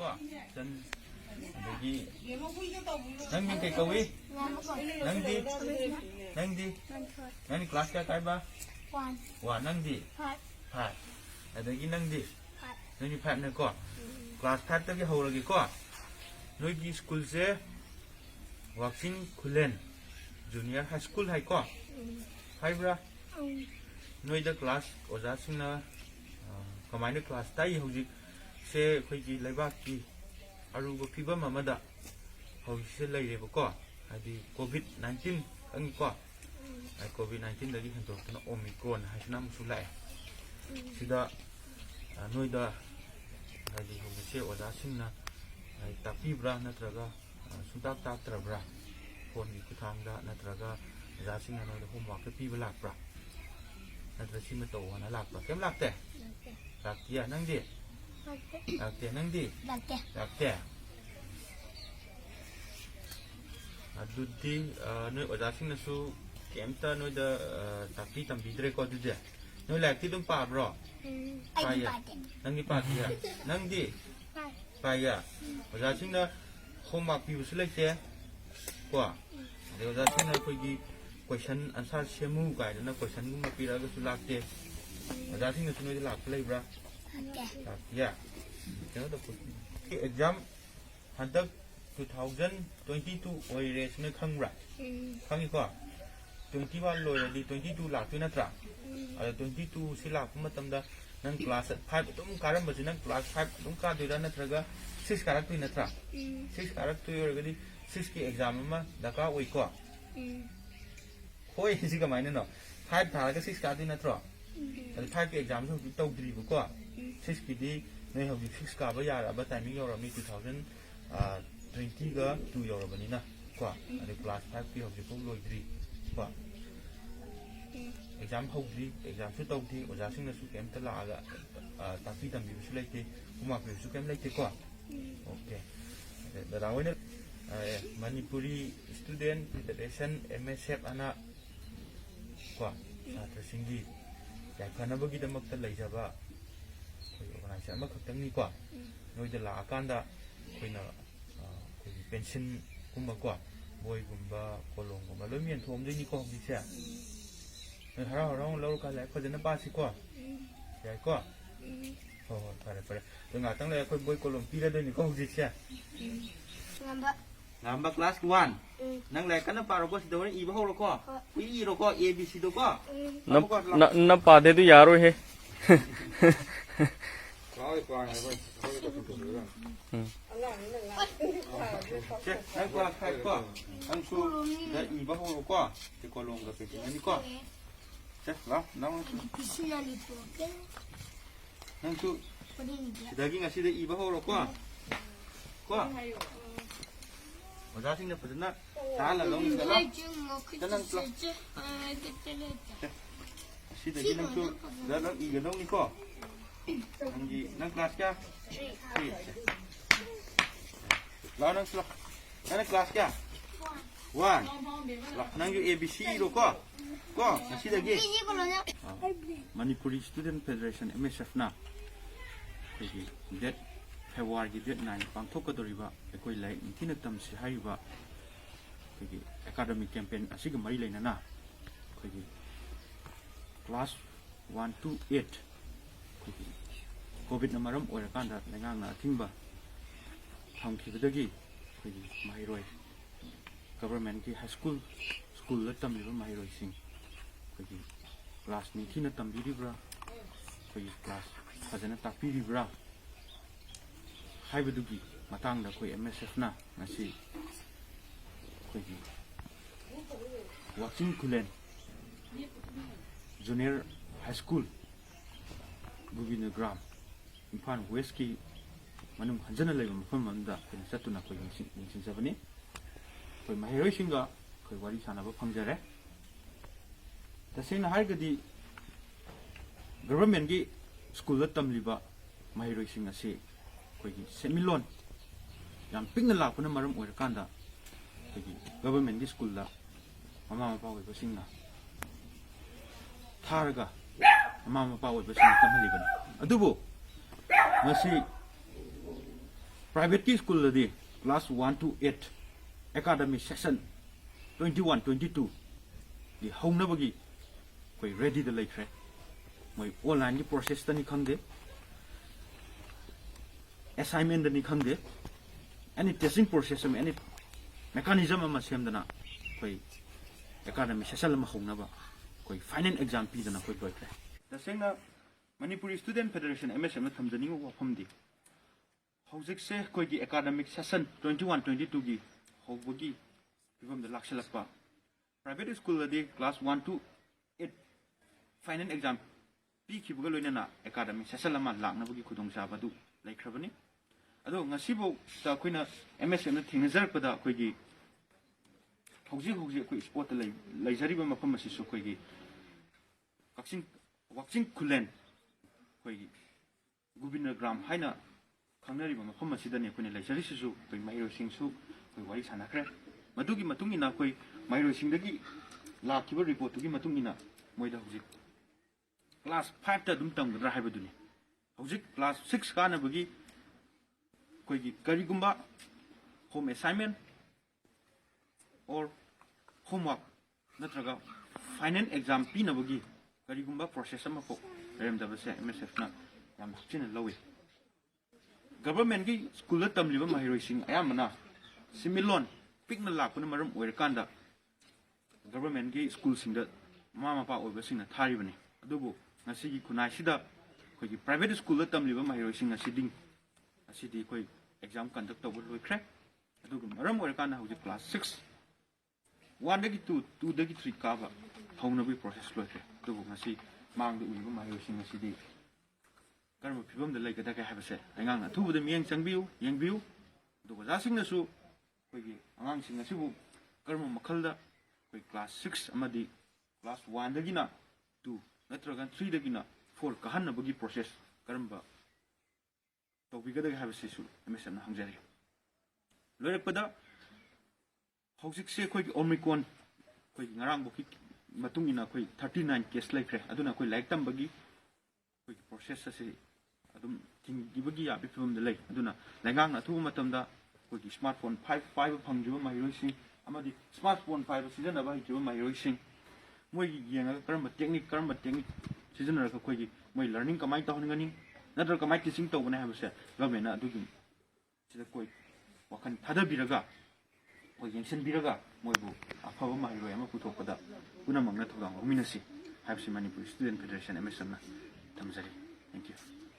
ko jan adagi nang min kai kawi nang di class ka kai ba wa nang di phat adagi nang di phat na ko class phat ta gi hawragi ko noi gi school se Wakching Khullen Jr High School hai ko hai bra noi da class oja singna kamaina class tai hojik se khoi gi laibak ki aruba phibam amada hoi se laire ba ko hadi covid 19 ang ko ai covid 19 dagi hanto tana omicron hasna musulai sida noi da hadi hojik se oja singna ai tapi bra natraga suntak tak trabra phone gi kuthangda natraga oja singna noi da homework ka piba lak bra natra sima to na lak bra kem lak te lak ya nang di lak te nang di lak te adudi noi oja singna su kemta noi da tapi tambi dre ko duje noi lak ti dum pa bro pa ya nang ni pa ya nang di pa ya oja singna homework pi usu lek te kwa de oja singna ko gi question answer semu kai na question gum pi ra ga su lak te oja singna su noi da lak play bra lak ya no da exam handak 2022 oire sne khangra khangi ko 21 loire di 22 lak tu na tra ala 22 sila matamda nang class 5 dum karam basi nang class 5 dum ka dira na traga 6 karak tu na tra 6 karak tu yor gadi 6 ki exam ma daka oi ko hoi si ka maina no 5 thara ka 6 ka tu na tra ala 5 ki exam so tau dri bu ko 6 ki di nei hobi 6 ka ba ya ra ba timing yor mi 2020 ga 2 yor ba ni na ko ala class 5 ki hobi ko loi dri ko exam hogri exam su tau thi oja singna su kem ta la ga tapi tambi su leke kuma pe su kem leke ko okay da rawene Manipuri Student Federation MSF ana ko satra singgi ya kana bagi da makta laijaba ko organize ama khaktang ni ko noi da la akanda koina ko pension kuma ko boy gumba kolong gumba lo mien thom dei ni ko bi se harau harau lau ka lai ko jana pa si ko ya ko ho pare pare nga tang lai ko boy kolom pi ra de ni ko ji sia ngamba class 1 nang lai kana pa ro ko si do ni ba ho ro ko i ro ko a b c do ko na pa de tu yaro he nang ko khai ko ang su da i ba ho ro ko ti kolong ga pe ni ko lah, nang tu daging ngasih deh iba holo kuah, oja sing dapat na, salah dong salah, tenang lah, si daging nang tu, dalam iga dong ni ko, nang kelas kah, lah nang selah, nang kelas kah, 1, lah nang you ABC lo ko. Ko masih lagi Manipuri Student Federation MSF na kegi det February det 9 pangthok ka doriba Eikhoi lai Ningthina Tamsi haiba kegi academic campaign asiga mari leinana kegi class 1 to 8 kegi covid na maram oirakanda lengang na athingba thangkhibadagi kegi maheiroi government ki high school la tamliba maheiloishang class Ningthina tambiribra class fazana takpiribra haibadugi matangda MSF na ngasi Wakching Khullen Jr High School Bubinagram Imphal West ki manum hanjana laiba mafam amda chatthaduna yingsinjabani maheiloishang ga wari sanaba phangjare tasena hargadi government gi school la tamliba maheiroi ase koigi semilon yam pingna lakuna maram oirakanda koigi government gi school la mama mapa oiba singna tharga mama mapa oiba singna tamhalibani adubu ngasi private ki school ladi class 1 to 8 academic session 21 22 di hongna bagi koi ready the laikre moi online ki process tani khangde assignment ni khangde any testing process any mechanism ama semdana koi academic session ma hongna ba koi final exam pi dana koi loikre the singna Manipuri Student Federation MSF na thamjani wa famdi hojik se koi gi academic session 21 22 gi hobagi from the lakshalakpa private school ladi class 1 to 8 final exam pi khibuga loinana academic session lama lakna bagi khudong sa badu laikhrabani ado ngasibo ta koina MSF na thingjar pada koi gi hojik koi sport laijari ba mafam asi su koi gi Wakching Khullen koi Governor Gram haina khangnari ba mafam asidani koi laijari su koi maheiroi su koi wari sanakre madugi matungina koi maheiroi dagi lakhiba report tugi matungina moida hojik class 5 ta dum tamgadra haibaduni hojik class 6 kana bagi koi gi karigumba home assignment or homework natraga final exam pina bagi karigumba process ama ko remdaba se MSF na yam china lawi government gi school tamliba maheiroi ayamana similon pikna lakuna maram oirkanda government gi school singda mama pa oiba singna tharibani adubu ngasigi kunai sida koi private school tamliba maheiroi sing asidi koi exam conduct tawul loikre adugu maram oirkanda hoji class 6 1 dagi 2 dagi 3 kaba haunabi process loikre adubu ngasi mangda uiba maheiroi sing asidi karma phibam da laikada ka habase angang athubu da miyang changbiu yengbiu adugu jasing na su koi angang sing asibu karma makhalda koi class 6 amadi class 1 dagina 2 natragan 3 dagina 4 kahanna bagi process karamba tawbigada habase su MSF na hangjari loirakpada hojik se koi omicron koi ngarang boki matungina koi 39 case laikre aduna koi laik tambagi koi process ase adum tingibagi ya bifum de lai aduna langang na thu matamda koi smartphone 5 phangjuba maheiroi sing amadi smartphone 5 season aba hijuba maheiroi sing moi yenga karamba technique season ra koi moi learning kamai ta hongani nadra kamai teaching to bana habase government na adugi sida koi wakan thada biraga koi yengsen biraga moi bu afaba maheiroi ama puthokpada punamangna thogang minasi habsi Manipuri Student Federation MSF na tamjari thank you